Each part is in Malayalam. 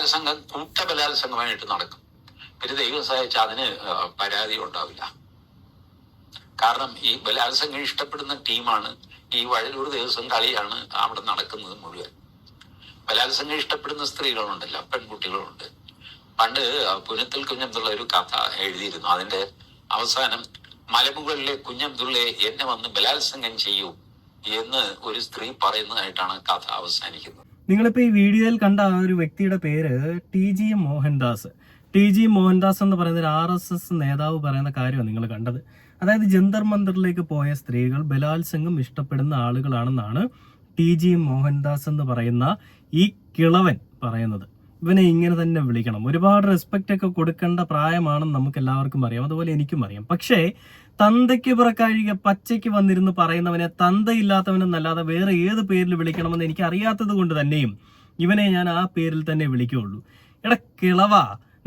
ബലാത്സംഗം ബലാത്സംഗമായിട്ട് നടക്കും. പിന്നെ ദൈവം സഹായിച്ച അതിന് പരാതി ഉണ്ടാവില്ല. കാരണം ഈ ബലാത്സംഗം ഇഷ്ടപ്പെടുന്ന ടീമാണ്. ഈ വഴലൂർ ദേവസ്വം കളിയാണ് അവിടെ നടക്കുന്നത് മുഴുവൻ. ബലാത്സംഗം ഇഷ്ടപ്പെടുന്ന സ്ത്രീകളുണ്ടല്ലോ, പെൺകുട്ടികളുണ്ട്. പണ്ട് പുനത്തിൽ കുഞ്ഞബ്ദുള്ള ഒരു കഥ എഴുതിയിരുന്നു. അതിന്റെ അവസാനം മലമുകളിലെ കുഞ്ഞബ്ദുള്ളയെ എന്നെ വന്ന് ബലാത്സംഗം ചെയ്യൂ എന്ന് ഒരു സ്ത്രീ പറയുന്നതായിട്ടാണ് കഥ അവസാനിക്കുന്നത്. നിങ്ങളിപ്പോ ഈ വീഡിയോയിൽ കണ്ട ആ ഒരു വ്യക്തിയുടെ പേര് ടി.ജി. മോഹൻദാസ്. ടി.ജി. മോഹൻദാസ് എന്ന് പറയുന്ന ഒരു RSS നേതാവ് പറയുന്ന കാര്യമാണ് നിങ്ങൾ കണ്ടത്. അതായത് ജന്തർ മന്ദിറിലേക്ക് പോയ സ്ത്രീകൾ ബലാത്സംഗം ഇഷ്ടപ്പെടുന്ന ആളുകളാണെന്നാണ് ടി.ജി. മോഹൻദാസ് എന്ന് പറയുന്ന ഈ കിളവൻ പറയുന്നത്. ഇവനെ ഇങ്ങനെ തന്നെ വിളിക്കണം. ഒരുപാട് റെസ്പെക്റ്റ് ഒക്കെ കൊടുക്കേണ്ട പ്രായമാണെന്ന് നമുക്ക് എല്ലാവർക്കും അറിയാം, അതുപോലെ എനിക്കും അറിയാം. പക്ഷേ തന്തയ്ക്ക് പുറക്കാഴിക പച്ചയ്ക്ക് വന്നിരുന്ന് പറയുന്നവനെ തന്തയില്ലാത്തവനെന്നല്ലാതെ വേറെ ഏത് പേരിൽ വിളിക്കണമെന്ന് എനിക്ക് അറിയാത്തത് കൊണ്ട് തന്നെയും ഇവനെ ഞാൻ ആ പേരിൽ തന്നെ വിളിക്കുകയുള്ളൂ. എടാ കിളവ,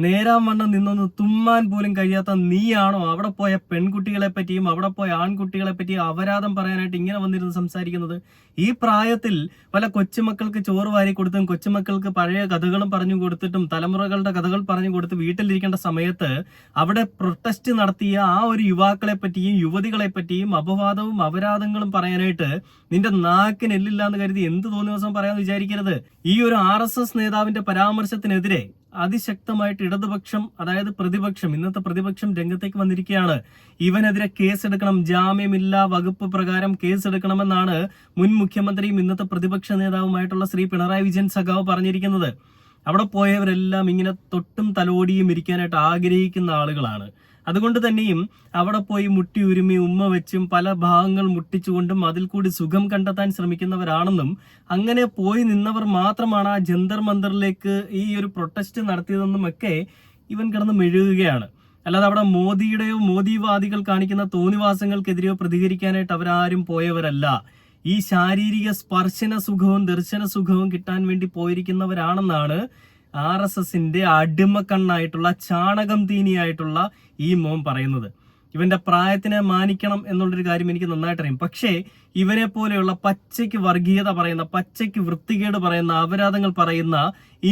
നേരാൻ വണ്ണം നിന്നൊന്ന് തുമ്മാൻ പോലും കഴിയാത്ത നീയാണോ അവിടെ പോയ പെൺകുട്ടികളെ പറ്റിയും അവിടെ പോയ ആൺകുട്ടികളെ പറ്റിയും അപരാധം പറയാനായിട്ട് ഇങ്ങനെ വന്നിരുന്ന് സംസാരിക്കുന്നത്? ഈ പ്രായത്തിൽ പല കൊച്ചുമക്കൾക്ക് ചോറ് വാരി കൊടുത്തും കൊച്ചുമക്കൾക്ക് പഴയ കഥകളും പറഞ്ഞു കൊടുത്തിട്ടും തലമുറകളുടെ കഥകൾ പറഞ്ഞു കൊടുത്ത് വീട്ടിലിരിക്കേണ്ട സമയത്ത് അവിടെ പ്രൊട്ടസ്റ്റ് നടത്തിയ ആ ഒരു യുവാക്കളെ പറ്റിയും യുവതികളെ പറ്റിയും അപവാദവും അപരാധങ്ങളും പറയാനായിട്ട് നിന്റെ നാക്കിന് എല്ലില്ല എന്ന് കരുതി എന്ത് തോന്നിയ ദിവസം പറയാന്ന് വിചാരിക്കരുത്. ഈ ഒരു RSS നേതാവിന്റെ പരാമർശത്തിനെതിരെ അതിശക്തമായിട്ട് ഇടതുപക്ഷം, അതായത് പ്രതിപക്ഷം, ഇന്നത്തെ പ്രതിപക്ഷം രംഗത്തേക്ക് വന്നിരിക്കുകയാണ്. ഇവനെതിരെ കേസെടുക്കണം, ജാമ്യമില്ലാ വകുപ്പ് പ്രകാരം കേസെടുക്കണമെന്നാണ് മുൻ മുഖ്യമന്ത്രിയും ഇന്നത്തെ പ്രതിപക്ഷ നേതാവുമായിട്ടുള്ള ശ്രീ പിണറായി വിജയൻ സഖാവ് പറഞ്ഞിരിക്കുന്നത്. അവിടെ പോയവരെല്ലാം ഇങ്ങനെ തൊട്ടും തലോടിയും ഇരിക്കാനായിട്ട് ആഗ്രഹിക്കുന്ന ആളുകളാണ്. അതുകൊണ്ട് തന്നെയും അവിടെ പോയി മുട്ടി ഉരുമി ഉമ്മ വെച്ചും പല ഭാഗങ്ങൾ മുട്ടിച്ചുകൊണ്ടും അതിൽ കൂടി സുഖം കണ്ടെത്താൻ ശ്രമിക്കുന്നവരാണെന്നും അങ്ങനെ പോയി നിന്നവർ മാത്രമാണ് ആ ജന്തർ മന്ദറിലേക്ക് ഈ ഒരു പ്രൊട്ടസ്റ്റ് നടത്തിയതെന്നും ഒക്കെ ഇവൻ കിടന്ന് മെഴുകുകയാണ്. അല്ലാതെ അവിടെ മോദിയുടെയോ മോദിവാദികൾ കാണിക്കുന്ന തോന്നിവാസങ്ങൾക്കെതിരെയോ പ്രതികരിക്കാനായിട്ട് അവരാരും പോയവരല്ല. ഈ ശാരീരിക സ്പർശന സുഖവും ദർശന സുഖവും കിട്ടാൻ വേണ്ടി പോയിരിക്കുന്നവരാണെന്നാണ് RSSന്റെ അടിമക്കണ്ണായിട്ടുള്ള ചാണകം തീനിയായിട്ടുള്ള ഈ മോൻ പറയുന്നത്. ഇവന്റെ പ്രായത്തിനെ മാനിക്കണം എന്നുള്ളൊരു കാര്യം എനിക്ക് നന്നായിട്ട് അറിയാം. പക്ഷേ ഇവനെ പോലെയുള്ള പച്ചയ്ക്ക് വർഗീയത പറയുന്ന, പച്ചയ്ക്ക് വൃത്തികേട് പറയുന്ന, അപരാധങ്ങൾ പറയുന്ന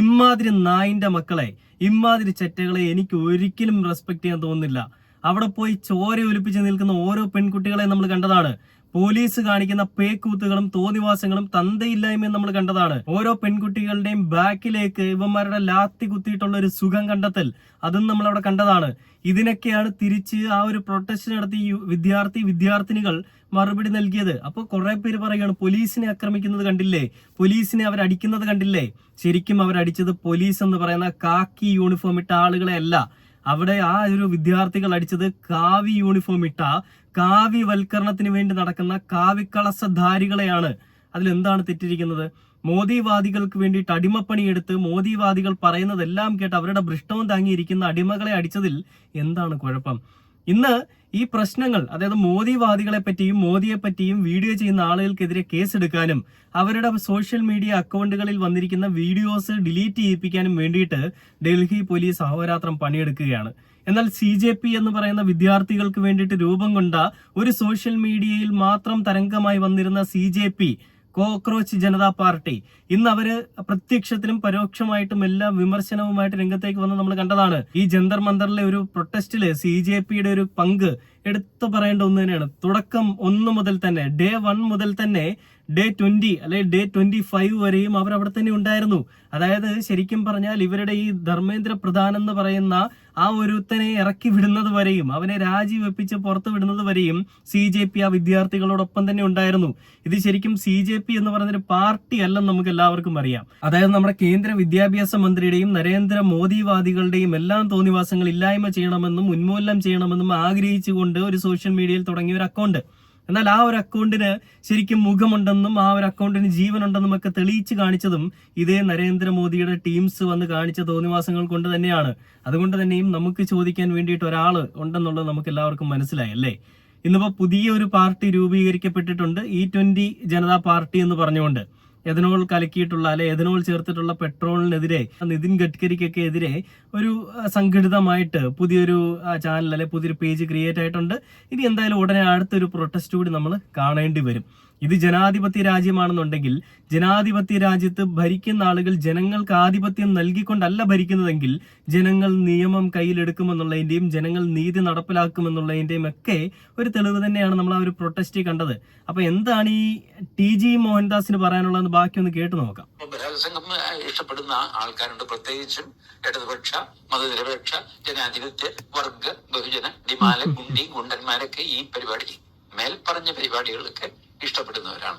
ഇമ്മാതിരി നായിന്റെ മക്കളെ, ഇമ്മാതിരി ചെറ്റകളെ എനിക്ക് ഒരിക്കലും റെസ്പെക്ട് ചെയ്യാൻ തോന്നുന്നില്ല. അവിടെ പോയി ചോര ഒലിപ്പിച്ച് നിൽക്കുന്ന ഓരോ പെൺകുട്ടികളെ നമ്മൾ കണ്ടതാണ്. പോലീസ് കാണിക്കുന്ന പേക്കൂത്തുകളും തോന്നിവാസങ്ങളും തന്തയില്ലായ്മയും നമ്മൾ കണ്ടതാണ്. ഓരോ പെൺകുട്ടികളുടെയും ബാക്കിലേക്ക് ഇവന്മാരുടെ ലാത്തി കുത്തിയിട്ടുള്ള ഒരു സുഖം കണ്ടെത്തൽ, അതും നമ്മൾ അവിടെ കണ്ടതാണ്. ഇതിനൊക്കെയാണ് തിരിച്ച് ആ ഒരു പ്രൊട്ടസ്റ്റ് നടത്തി വിദ്യാർത്ഥിനികൾ മറുപടി നൽകിയത്. അപ്പൊ കുറെ പേര് പറയുകയാണ് പോലീസിനെ ആക്രമിക്കുന്നത് കണ്ടില്ലേ, പോലീസിനെ അവരടിക്കുന്നത് കണ്ടില്ലേ. ശരിക്കും അവരടിച്ചത് പോലീസ് എന്ന് പറയുന്ന കാക്കി യൂണിഫോം ഇട്ട ആളുകളെ അല്ല. അവിടെ ആ ഒരു വിദ്യാർത്ഥികൾ അടിച്ചത് കാവി യൂണിഫോം ഇട്ട, കാവ്യവൽക്കരണത്തിന് വേണ്ടി നടക്കുന്ന കാവിക്കളസധാരികളെയാണ്. അതിലെന്താണ് തെറ്റിരിക്കുന്നത്? മോദിവാദികൾക്ക് വേണ്ടിയിട്ട് അടിമപ്പണിയെടുത്ത് മോദിവാദികൾ പറയുന്നതെല്ലാം കേട്ട് അവരുടെ ഭ്രഷ്ടവും താങ്ങിയിരിക്കുന്ന അടിമകളെ അടിച്ചതിൽ എന്താണ് കുഴപ്പം? ഇന്ന് ഈ പ്രശ്നങ്ങൾ, അതായത് മോദിവാദികളെ പറ്റിയും മോദിയെ പറ്റിയും വീഡിയോ ചെയ്യുന്ന ആളുകൾക്കെതിരെ കേസെടുക്കാനും അവരുടെ സോഷ്യൽ മീഡിയ അക്കൗണ്ടുകളിൽ വന്നിരിക്കുന്ന വീഡിയോസ് ഡിലീറ്റ് ചെയ്യിപ്പിക്കാനും വേണ്ടിയിട്ട് ഡൽഹി പോലീസ് അഹോരാത്രം പണിയെടുക്കുകയാണ്. എന്നാൽ CJP എന്ന് പറയുന്ന വിദ്യാർത്ഥികൾക്ക് വേണ്ടിയിട്ട് രൂപം കൊണ്ട ഒരു സോഷ്യൽ മീഡിയയിൽ മാത്രം തരംഗമായി വന്നിരുന്ന CJP, കോക്രോച്ച് ജനതാ പാർട്ടി, ഇന്ന് അവര് പ്രത്യക്ഷത്തിലും പരോക്ഷമായിട്ടും എല്ലാ വിമർശനവുമായിട്ട് രംഗത്തേക്ക് വന്ന് നമ്മൾ കണ്ടതാണ്. ഈ ജന്തർ മന്ദറിലെ ഒരു പ്രൊട്ടസ്റ്റില് CJPയുടെ ഒരു പങ്ക് എടുത്തു പറയേണ്ട ഒന്ന് തന്നെയാണ്. തുടക്കം 1 മുതൽ തന്നെ, ഡേ 1 മുതൽ തന്നെ ഡേ 20 അല്ലെ ഡേ 25 വരെയും അവർ അവിടെ തന്നെ ഉണ്ടായിരുന്നു. അതായത് ശരിക്കും പറഞ്ഞാൽ ഇവരുടെ ഈ ധർമ്മേന്ദ്ര പ്രധാൻ എന്ന് പറയുന്ന ആ ഒരുത്തനെ ഇറക്കി വിടുന്നത് വരെയും, അവനെ രാജിവെപ്പിച്ച് പുറത്തു വിടുന്നത് വരെയും CJP ആ വിദ്യാർത്ഥികളോടൊപ്പം തന്നെ ഉണ്ടായിരുന്നു. ഇത് ശരിക്കും CJP എന്ന് പറയുന്നൊരു പാർട്ടി അല്ലെന്ന് നമുക്ക് എല്ലാവർക്കും അറിയാം. അതായത് നമ്മുടെ കേന്ദ്ര വിദ്യാഭ്യാസ മന്ത്രിയുടെയും നരേന്ദ്ര മോദിവാദികളുടെയും എല്ലാം തോന്നിവാസങ്ങൾ ഇല്ലായ്മ ചെയ്യണമെന്നും ഉന്മൂലനം ചെയ്യണമെന്നും ആഗ്രഹിച്ചുകൊണ്ട് ഒരു സോഷ്യൽ മീഡിയയിൽ തുടങ്ങിയ ഒരു അക്കൗണ്ട്. എന്നാൽ ആ ഒരു അക്കൗണ്ടിന് ശരിക്കും മുഖമുണ്ടെന്നും ആ ഒരു അക്കൗണ്ടിന് ജീവനുണ്ടെന്നും ഒക്കെ തെളിയിച്ച് കാണിച്ചതും ഇതേ നരേന്ദ്രമോദിയുടെ ടീംസ് വന്ന് കാണിച്ച തോന്നിവാസങ്ങൾ കൊണ്ട് തന്നെയാണ്. അതുകൊണ്ട് തന്നെയും നമുക്ക് ചോദിക്കാൻ വേണ്ടിയിട്ട് ഒരാള് ഉണ്ടെന്നുള്ളത് നമുക്ക് എല്ലാവർക്കും മനസ്സിലായി അല്ലേ. ഇന്നിപ്പോ പുതിയ ഒരു പാർട്ടി രൂപീകരിക്കപ്പെട്ടിട്ടുണ്ട്, E20 ജനതാ പാർട്ടി എന്ന് പറഞ്ഞുകൊണ്ട്. എഥനോൾ കലക്കിയിട്ടുള്ള അല്ലെ എഥനോൾ ചേർത്തിട്ടുള്ള പെട്രോളിനെതിരെ, നിതിൻ ഗഡ്കരിക്കൊക്കെ എതിരെ ഒരു സംഘടിതമായിട്ട് പുതിയൊരു ചാനൽ അല്ലെ പുതിയൊരു പേജ് ക്രിയേറ്റ് ആയിട്ടുണ്ട്. ഇനി എന്തായാലും ഉടനെ അടുത്തൊരു പ്രൊട്ടസ്റ്റ് കൂടി നമ്മൾ കാണേണ്ടി വരും. ഇത് ജനാധിപത്യ രാജ്യമാണെന്നുണ്ടെങ്കിൽ ജനാധിപത്യ രാജ്യത്ത് ഭരിക്കുന്ന ആളുകൾ ജനങ്ങൾക്ക് ആധിപത്യം നൽകിക്കൊണ്ടല്ല ഭരിക്കുന്നതെങ്കിൽ ജനങ്ങൾ നിയമം കയ്യിലെടുക്കുമെന്നുള്ളതിന്റെയും ജനങ്ങൾ നീതി നടപ്പിലാക്കുമെന്നുള്ളതിന്റെയും ഒക്കെ ഒരു തെളിവ് തന്നെയാണ് നമ്മൾ ആ ഒരു പ്രൊട്ടസ്റ്റ് കണ്ടത്. അപ്പൊ എന്താണ് ഈ TG മോഹൻദാസിന് പറയാനുള്ളതെന്ന് ബാക്കി ഒന്ന് കേട്ടു നോക്കാം. ബലാത്സംഗം ഇഷ്ടപ്പെടുന്ന ആൾക്കാരുണ്ട്, പ്രത്യേകിച്ചും ഇടതുപക്ഷ മതനിരപേക്ഷ ജനാധിപത്യ വർഗ ബഹുജന ഡിമാല ഗുണ്ടി ഗുണ്ടന്മാരൊക്കെ ഈ പരിപാടി മേൽപ്പറഞ്ഞ പരിപാടികളൊക്കെ ഇഷ്ടപ്പെടുന്നവരാണ്.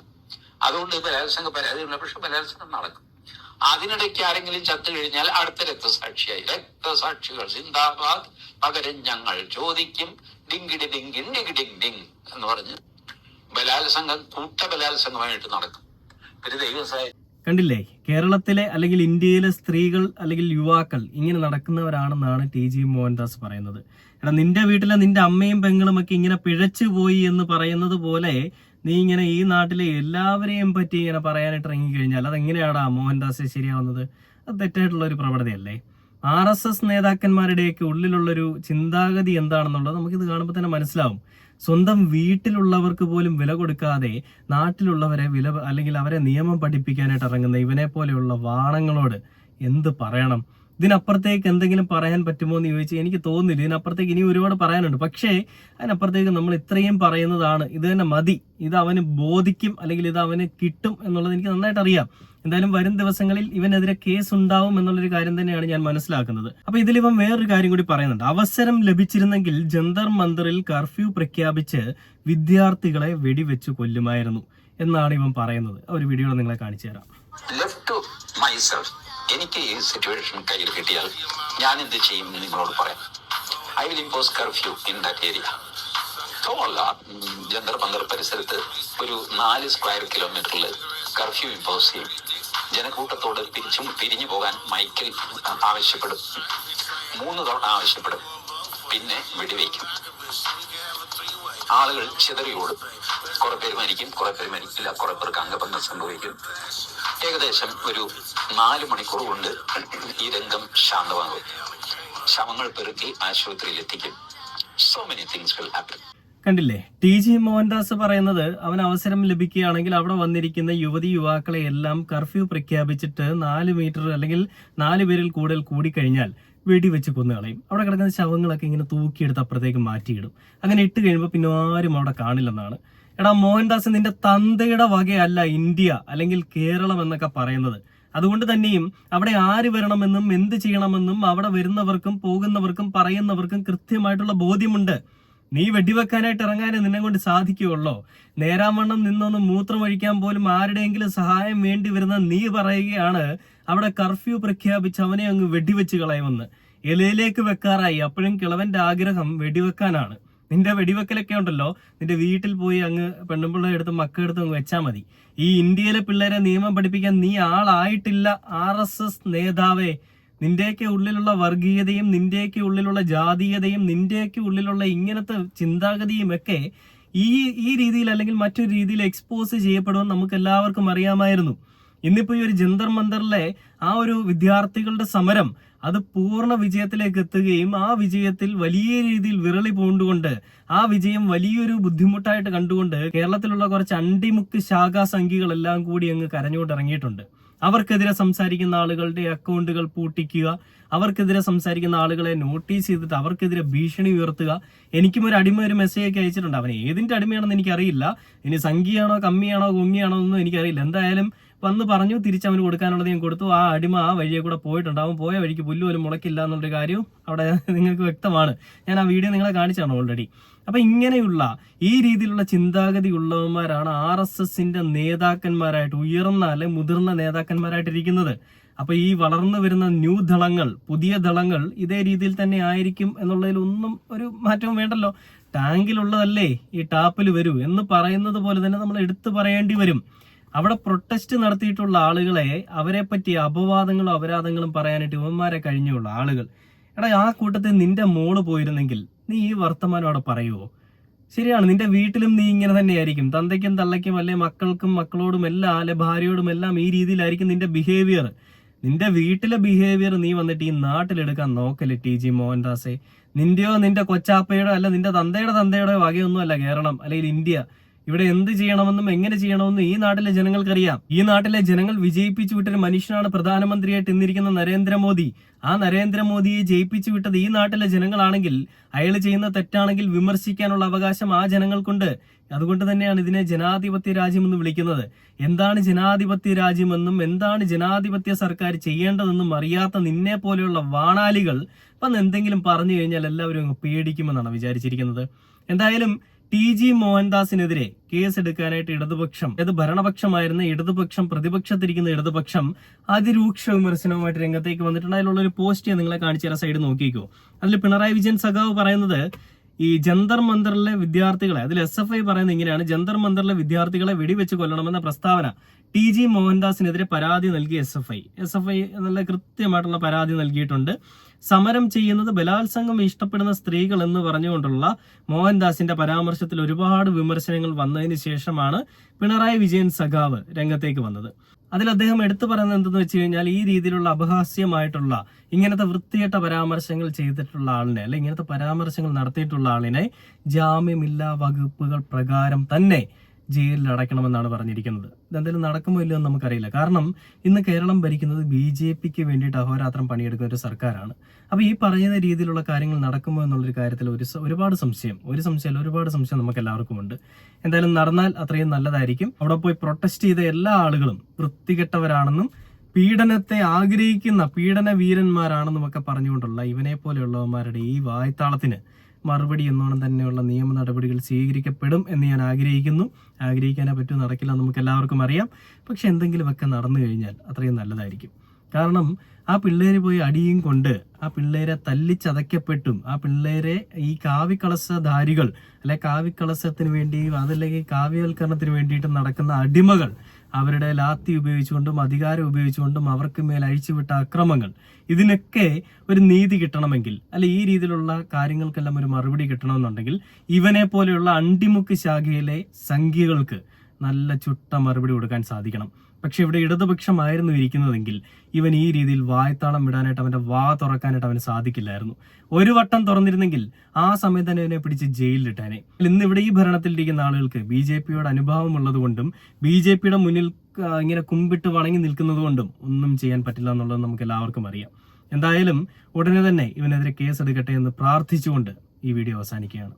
അതുകൊണ്ട് ബലാത്സംഗ പരാതിയുള്ള പക്ഷെ ബലാത്സംഗം നടക്കും. അതിനിടയ്ക്ക് ആരെങ്കിലും ചത്തു കഴിഞ്ഞാൽ അടുത്ത രക്തസാക്ഷിയായി രക്തസാക്ഷികൾ സിന്ദാബാദ്, പകരം ഞങ്ങൾ ചോദിക്കും ഡിങ്കിടി ഡിങ്കിൻ ഡിങ്കിഡിങ് ഡിങ് എന്ന് പറഞ്ഞ് ബലാത്സംഗം കൂട്ട ബലാത്സംഗമായിട്ട് നടക്കും. പിന്നെ ദൈവം കണ്ടില്ലേ, കേരളത്തിലെ അല്ലെങ്കിൽ ഇന്ത്യയിലെ സ്ത്രീകൾ അല്ലെങ്കിൽ യുവാക്കൾ ഇങ്ങനെ നടക്കുന്നവരാണെന്നാണ് TG മോഹൻദാസ് പറയുന്നത്. എടാ, നിന്റെ വീട്ടിലെ നിന്റെ അമ്മയും പെങ്ങളും ഒക്കെ ഇങ്ങനെ പിഴച്ചു പോയി എന്ന് പറയുന്നത് പോലെ നീ ഇങ്ങനെ ഈ നാട്ടിലെ എല്ലാവരെയും പറ്റി ഇങ്ങനെ പറയാനായിട്ട് ഇറങ്ങിക്കഴിഞ്ഞാൽ അതെങ്ങനെയാടാ മോഹൻദാസ് ശരിയാവുന്നത്? അത് തെറ്റായിട്ടുള്ള ഒരു പ്രവണതയല്ലേ? RSS നേതാക്കന്മാരുടെയൊക്കെ ഉള്ളിലുള്ളൊരു ചിന്താഗതി എന്താണെന്നുള്ളത് നമുക്കിത് കാണുമ്പോൾ തന്നെ മനസ്സിലാവും. സ്വന്തം വീട്ടിലുള്ളവർക്ക് പോലും വില കൊടുക്കാതെ നാട്ടിലുള്ളവരെ അല്ലെങ്കിൽ അവരെ നിയമം പഠിപ്പിക്കാനായിട്ട് ഇറങ്ങുന്ന ഇവനെ പോലെയുള്ള വാണങ്ങളോട് എന്ത് പറയണം? ഇതിനപ്പുറത്തേക്ക് എന്തെങ്കിലും പറയാൻ പറ്റുമോ എന്ന് ചോദിച്ചാൽ എനിക്ക് തോന്നുന്നില്ല. ഇതിനപ്പുറത്തേക്ക് ഇനി ഒരുപാട് പറയാനുണ്ട്. പക്ഷേ അതിനപ്പുറത്തേക്ക് നമ്മൾ ഇത്രയും പറയുന്നതാണ്, ഇത് തന്നെ മതി. ഇത് അവന് ബോധിക്കും അല്ലെങ്കിൽ ഇത് അവന് കിട്ടും എന്നുള്ളത് എനിക്ക് നന്നായിട്ട് അറിയാം. എന്തായാലും വരും ദിവസങ്ങളിൽ ഇവനെതിരെ കേസ് ഉണ്ടാവും എന്നുള്ളൊരു കാര്യം തന്നെയാണ് ഞാൻ മനസ്സിലാക്കുന്നത്. അപ്പൊ ഇതിലിവൻ വേറൊരു കാര്യം കൂടി പറയുന്നുണ്ട്. അവസരം ലഭിച്ചിരുന്നെങ്കിൽ ജന്തർ മന്ദറിൽ കർഫ്യൂ പ്രഖ്യാപിച്ച് വിദ്യാർത്ഥികളെ വെടിവെച്ച് കൊല്ലുമായിരുന്നു എന്നാണ് ഇവൻ പറയുന്നത്. ഒരു വീഡിയോ നിങ്ങളെ കാണിച്ചു തരാം. എനിക്ക് ഈ സിറ്റുവേഷൻ കയ്യിൽ കിട്ടിയാൽ ഞാൻ എന്ത് ചെയ്യും നിങ്ങളോട് പറയാം. I will impose curfew in that area. Jantar Mantar പരിസരത്ത് ഒരു 4 സ്ക്വയർ കിലോമീറ്ററിൽ കർഫ്യൂ ഇമ്പോസ് ചെയ്യും. ജനക്കൂട്ടത്തോട് പിരിഞ്ഞു പോകാൻ മൈക്കിൽ ആവശ്യപ്പെടും. 3 തവണ ആവശ്യപ്പെടും. പിന്നെ വെടിവെക്കും. ആളുകൾ ചിതറിയോടും. കുറെ പേര് മരിക്കും, കുറെ പേര് മരിക്കില്ല, കുറെ പേർക്ക് അംഗഭംഗം സംഭവിക്കും. ഏകദേശം ഒരു 4 മണിക്കൂർ കൊണ്ട് ഈ രംഗം ശാന്തമാകും. ശവങ്ങൾ പെറുക്കി ആശുപത്രിയിൽ എത്തിക്കും. So many things will happen. കണ്ടില്ലേ, TG മോഹൻദാസ് പറയുന്നത് അവൻ അവസരം ലഭിക്കുകയാണെങ്കിൽ അവിടെ വന്നിരിക്കുന്ന യുവതി യുവാക്കളെ എല്ലാം കർഫ്യൂ പ്രഖ്യാപിച്ചിട്ട് 4 മീറ്റർ അല്ലെങ്കിൽ 4 പേരിൽ കൂടുതൽ കൂടിക്കഴിഞ്ഞാൽ വെടിവെച്ച് കൊന്നുകളയും. അവിടെ കിടക്കുന്ന ശവങ്ങളൊക്കെ ഇങ്ങനെ തൂക്കിയെടുത്ത് അപ്പുറത്തേക്ക് മാറ്റിയിടും. അങ്ങനെ ഇട്ട് കഴിയുമ്പോൾ പിന്നെ ആരും അവിടെ കാണില്ലെന്നാണ്. എടാ മോഹൻദാസ്, നിന്റെ തന്തയുടെ വകയല്ല ഇന്ത്യ അല്ലെങ്കിൽ കേരളം എന്നൊക്കെ പറയുന്നത്. അതുകൊണ്ട് തന്നെയും അവിടെ ആര് വരണമെന്നും എന്ത് ചെയ്യണമെന്നും അവിടെ വരുന്നവർക്കും പോകുന്നവർക്കും പറയുന്നവർക്കും കൃത്യമായിട്ടുള്ള ബോധ്യമുണ്ട്. നീ വെടിവെക്കാനായിട്ട് ഇറങ്ങാനേ നിന്നെ കൊണ്ട് സാധിക്കുകയുള്ളോ? നേരാവണ്ണം നിന്നൊന്ന് മൂത്രമൊഴിക്കാൻ പോലും ആരുടെയെങ്കിലും സഹായം വേണ്ടി വരുന്ന നീ പറയുകയാണ് അവിടെ കർഫ്യൂ പ്രഖ്യാപിച്ച് അവനെ അങ്ങ് വെടിവെച്ച് കളയുമെന്ന്. ഇലയിലേക്ക് വെക്കാറായി. അപ്പോഴും കിളവന്റെ ആഗ്രഹം വെടിവെക്കാനാണ്. നിന്റെ വെടിവെക്കലൊക്കെ ഉണ്ടല്ലോ, നിന്റെ വീട്ടിൽ പോയി അങ്ങ് പെണ്ണുപിള്ള എടുത്ത് മക്കളെടുത്ത് അങ്ങ് വെച്ചാൽ മതി. ഈ ഇന്ത്യയിലെ പിള്ളേരെ നിയമം പഠിപ്പിക്കാൻ നീ ആളായിട്ടില്ല. RSS നേതാവേ, നിന്റെയൊക്കെ ഉള്ളിലുള്ള വർഗീയതയും നിന്റെയൊക്കെ ഉള്ളിലുള്ള ജാതീയതയും നിന്റെയൊക്കെ ഉള്ളിലുള്ള ഇങ്ങനത്തെ ചിന്താഗതിയും ഒക്കെ ഈ രീതിയിൽ അല്ലെങ്കിൽ മറ്റൊരു രീതിയിൽ എക്സ്പോസ് ചെയ്യപ്പെടുമെന്ന് നമുക്ക് എല്ലാവർക്കും അറിയാമായിരുന്നു. ഇന്നിപ്പോ ഈ ഒരു ജന്തർ മന്ദറിലെ ആ ഒരു വിദ്യാർത്ഥികളുടെ സമരം അത് പൂർണ്ണ വിജയത്തിലേക്ക് എത്തുകയും ആ വിജയത്തിൽ വലിയ രീതിയിൽ വിരളി പൂണ്ടുകൊണ്ട് ആ വിജയം വലിയൊരു ബുദ്ധിമുട്ടായിട്ട് കണ്ടുകൊണ്ട് കേരളത്തിലുള്ള കുറച്ച് അണ്ടിമുക്ക് ശാഖാ സംഘികളെല്ലാം കൂടി അങ്ങ് കരഞ്ഞുകൊണ്ട് ഇറങ്ങിയിട്ടുണ്ട്. അവർക്കെതിരെ സംസാരിക്കുന്ന ആളുകളുടെ അക്കൗണ്ടുകൾ പൂട്ടിക്കുക, അവർക്കെതിരെ സംസാരിക്കുന്ന ആളുകളെ നോട്ടീസ് ചെയ്തിട്ട് അവർക്കെതിരെ ഭീഷണി ഉയർത്തുക. എനിക്കും ഒരു അടിമ ഒരു മെസ്സേജ് ഒക്കെ അയച്ചിട്ടുണ്ട്. അവൻ ഏതിന്റെ അടിമയാണെന്ന് എനിക്കറിയില്ല. ഇനി സംഖ്യയാണോ കമ്മിയാണോ കൊങ്ങിയാണോ ഒന്നും എനിക്കറിയില്ല. എന്തായാലും വന്ന് പറഞ്ഞു, തിരിച്ചവന് കൊടുക്കാനുള്ളത് ഞാൻ കൊടുത്തു. ആ അടിമ ആ വഴിയെ കൂടെ പോയിട്ടുണ്ട്. അവൻ പോയ വഴിക്ക് പുല്ല് പോലും മുളക്കില്ല എന്നുള്ളൊരു കാര്യവും അവിടെ നിങ്ങൾക്ക് വ്യക്തമാണ്. ഞാൻ ആ വീഡിയോ നിങ്ങളെ കാണിച്ചാണ് ഓൾറെഡി. അപ്പൊ ഇങ്ങനെയുള്ള ഈ രീതിയിലുള്ള ചിന്താഗതി ഉള്ളവന്മാരാണ് RSSന്റെ നേതാക്കന്മാരായിട്ട്, ഉയർന്ന അല്ലെ മുതിർന്ന നേതാക്കന്മാരായിട്ടിരിക്കുന്നത്. അപ്പൊ ഈ വളർന്നു വരുന്ന ന്യൂ ദളങ്ങൾ, പുതിയ ദളങ്ങൾ ഇതേ രീതിയിൽ തന്നെ ആയിരിക്കും എന്നുള്ളതിൽ ഒന്നും ഒരു മാറ്റവും വേണ്ടല്ലോ. ടാങ്കിലുള്ളതല്ലേ ഈ ടാപ്പിൽ വരൂ എന്ന് പറയുന്നത് പോലെ തന്നെ നമ്മൾ എടുത്തു പറയേണ്ടി വരും. അവിടെ പ്രൊട്ടസ്റ്റ് നടത്തിയിട്ടുള്ള ആളുകളെ അവരെ പറ്റി അപവാദങ്ങളും അപരാധങ്ങളും പറയാനായിട്ട് ഇവന്മാരെ കഴിഞ്ഞുള്ള ആളുകൾ. എടാ, ആ കൂട്ടത്തിൽ നിന്റെ മോള് പോയിരുന്നെങ്കിൽ നീ ഈ വർത്തമാനം അവിടെ പറയുമോ? ശരിയാണ്, നിന്റെ വീട്ടിലും നീ ഇങ്ങനെ തന്നെയായിരിക്കും. തന്തയ്ക്കും തള്ളയ്ക്കും അല്ലെ മക്കൾക്കും മക്കളോടും എല്ലാം അല്ലെ ഭാര്യയോടും എല്ലാം ഈ രീതിയിലായിരിക്കും നിന്റെ ബിഹേവിയർ. നിന്റെ വീട്ടിലെ ബിഹേവിയർ നീ വന്നിട്ട് ഈ നാട്ടിലെടുക്കാൻ നോക്കല്ലേ TG മോഹൻദാസെ. നിന്റെയോ നിന്റെ കൊച്ചാപ്പയുടെ അല്ല നിന്റെ തന്തയുടെ വകയൊന്നും അല്ല കേരളം അല്ലെങ്കിൽ ഇന്ത്യ. ഇവിടെ എന്ത് ചെയ്യണമെന്നും എങ്ങനെ ചെയ്യണമെന്നും ഈ നാട്ടിലെ ജനങ്ങൾക്കറിയാം. ഈ നാട്ടിലെ ജനങ്ങൾ വിജയിപ്പിച്ചു വിട്ടൊരു മനുഷ്യനാണ് പ്രധാനമന്ത്രിയായിട്ട് ഇന്നിരിക്കുന്ന നരേന്ദ്രമോദി. ആ നരേന്ദ്രമോദിയെ ജയിപ്പിച്ചു വിട്ടത് ഈ നാട്ടിലെ ജനങ്ങളാണെങ്കിൽ അയാൾ ചെയ്യുന്ന തെറ്റാണെങ്കിൽ വിമർശിക്കാനുള്ള അവകാശം ആ ജനങ്ങൾക്കുണ്ട്. അതുകൊണ്ട് തന്നെയാണ് ഇതിനെ ജനാധിപത്യ രാജ്യമെന്ന് വിളിക്കുന്നത്. എന്താണ് ജനാധിപത്യ രാജ്യമെന്നും എന്താണ് ജനാധിപത്യ സർക്കാർ ചെയ്യേണ്ടതെന്നും അറിയാത്ത നിന്നെ പോലെയുള്ള വാണാലികൾ ഇപ്പം എന്തെങ്കിലും പറഞ്ഞു കഴിഞ്ഞാൽ എല്ലാവരും പേടിക്കുമെന്നാണ് വിചാരിച്ചിരിക്കുന്നത്. എന്തായാലും TG മോഹൻദാസിനെതിരെ കേസ് എടുക്കാനായിട്ട് ഇടതുപക്ഷം, ഏത് ഭരണപക്ഷമായിരുന്ന ഇടതുപക്ഷം, പ്രതിപക്ഷത്തിരിക്കുന്ന ഇടതുപക്ഷം അതിരൂക്ഷ വിമർശനവുമായിട്ട് രംഗത്തേക്ക് വന്നിട്ടുണ്ട്. അതിലുള്ള ഒരു പോസ്റ്റ് ഞാൻ നിങ്ങളെ കാണിച്ചു തരാം, സൈഡ് നോക്കിക്കോ. അതിൽ പിണറായി വിജയൻ സഖാവ് പറയുന്നത് ഈ ജന്തർ മന്ദറിലെ വിദ്യാർത്ഥികളെ, അതിൽ SFI പറയുന്നത് ഇങ്ങനെയാണ്: ജന്തർ മന്ദറിലെ വിദ്യാർത്ഥികളെ വെടിവെച്ച് കൊല്ലണമെന്ന പ്രസ്താവന. TG മോഹൻദാസിനെതിരെ പരാതി നൽകി SFI നല്ല കൃത്യമായിട്ടുള്ള പരാതി നൽകിയിട്ടുണ്ട്. സമരം ചെയ്യുന്നത് ബലാത്സംഗം ഇഷ്ടപ്പെടുന്ന സ്ത്രീകൾ എന്ന് പറഞ്ഞുകൊണ്ടുള്ള മോഹൻദാസിന്റെ പരാമർശത്തിൽ ഒരുപാട് വിമർശനങ്ങൾ വന്നതിന് ശേഷമാണ് പിണറായി വിജയൻ സഖാവ് രംഗത്തേക്ക് വന്നത്. അതിൽ അദ്ദേഹം എടുത്തു പറയുന്നത് എന്തെന്ന് വെച്ച് കഴിഞ്ഞാൽ, ഈ രീതിയിലുള്ള അപഹാസ്യമായിട്ടുള്ള ഇങ്ങനത്തെ വൃത്തികെട്ട പരാമർശങ്ങൾ ചെയ്തിട്ടുള്ള ആളിനെ, അല്ലെ ഇങ്ങനത്തെ പരാമർശങ്ങൾ നടത്തിയിട്ടുള്ള ആളിനെ ജാമ്യമില്ലാ വകുപ്പുകൾ പ്രകാരം തന്നെ ജയിലിൽ അടയ്ക്കണമെന്നാണ് പറഞ്ഞിരിക്കുന്നത്. ഇതെന്തെങ്കിലും നടക്കുമോ ഇല്ലയോ എന്ന് നമുക്കറിയില്ല. കാരണം ഇന്ന് കേരളം ഭരിക്കുന്നത് BJPക്ക് വേണ്ടിയിട്ട് അഹോരാത്രം പണിയെടുക്കുന്ന ഒരു സർക്കാരാണ്. അപ്പൊ ഈ പറയുന്ന രീതിയിലുള്ള കാര്യങ്ങൾ നടക്കുമോ എന്നുള്ളൊരു കാര്യത്തിൽ ഒരുപാട് സംശയം നമുക്ക് എല്ലാവർക്കും ഉണ്ട്. എന്തായാലും നടന്നാൽ അത്രയും നല്ലതായിരിക്കും. അവിടെ പോയി പ്രൊട്ടസ്റ്റ് ചെയ്ത എല്ലാ ആളുകളും വൃത്തികെട്ടവരാണെന്നും പീഡനത്തെ ആഗ്രഹിക്കുന്ന പീഡന വീരന്മാരാണെന്നും ഒക്കെ പറഞ്ഞുകൊണ്ടുള്ള ഇവനെ പോലെയുള്ളവന്മാരുടെ ഈ വായ്ത്താളത്തിന് മറുപടി എന്നോണം തന്നെയുള്ള നിയമ നടപടികൾ സ്വീകരിക്കപ്പെടും എന്ന് ഞാൻ ആഗ്രഹിക്കാനേ പറ്റൂ, നടക്കില്ല നമുക്ക് എല്ലാവർക്കും അറിയാം. പക്ഷെ എന്തെങ്കിലുമൊക്കെ നടന്നു കഴിഞ്ഞാൽ അത്രയും നല്ലതായിരിക്കും. കാരണം ആ പിള്ളേര് പോയി അടിയും കൊണ്ട് ആ പിള്ളേരെ തല്ലിച്ചതയ്ക്കപ്പെട്ടും ആ പിള്ളേരെ ഈ കാവിക്കളസധാരികൾ, അല്ലെ കാവിക്കളസത്തിന് വേണ്ടി അതല്ലെങ്കിൽ കാവ്യവൽക്കരണത്തിന് വേണ്ടിയിട്ട് നടക്കുന്ന അടിമകൾ അവരുടെ ലാത്തി ഉപയോഗിച്ചുകൊണ്ടും അധികാരം ഉപയോഗിച്ചുകൊണ്ടും അവർക്ക് മേൽ അഴിച്ചുവിട്ട അക്രമങ്ങൾ, ഇതിനൊക്കെ ഒരു നീതി കിട്ടണമെങ്കിൽ, അല്ലെ ഈ രീതിയിലുള്ള കാര്യങ്ങൾക്കെല്ലാം ഒരു മറുപടി കിട്ടണമെന്നുണ്ടെങ്കിൽ ഇവനെ പോലെയുള്ള അണ്ടിമുക്ക് ശാഖയിലെ സംഖ്യകൾക്ക് നല്ല ചുട്ട മറുപടി കൊടുക്കാൻ സാധിക്കണം. പക്ഷെ ഇവിടെ ഇടതുപക്ഷമായിരുന്നു ഇരിക്കുന്നതെങ്കിൽ ഇവൻ ഈ രീതിയിൽ വായ്ത്താളം വിടാനായിട്ട്, അവന്റെ വാ തുറക്കാനായിട്ട് അവന് സാധിക്കില്ലായിരുന്നു. ഒരു വട്ടം തുറന്നിരുന്നെങ്കിൽ ആ സമയത്ത് തന്നെ അവനെ പിടിച്ച് ജയിലിലിട്ടാനെ. ഇന്നിവിടെ ഈ ഭരണത്തിലിരിക്കുന്ന ആളുകൾക്ക് BJPയോട് അനുഭാവമുള്ളത് കൊണ്ടും BJPയുടെ മുന്നിൽ ഇങ്ങനെ കുമ്പിട്ട് വണങ്ങി നിൽക്കുന്നത് കൊണ്ടും ഒന്നും ചെയ്യാൻ പറ്റില്ല എന്നുള്ളത് നമുക്ക് എല്ലാവർക്കും അറിയാം. എന്തായാലും ഉടനെ തന്നെ ഇവനെതിരെ കേസ് എടുക്കട്ടെ എന്ന് പ്രാർത്ഥിച്ചുകൊണ്ട് ഈ വീഡിയോ അവസാനിക്കുകയാണ്.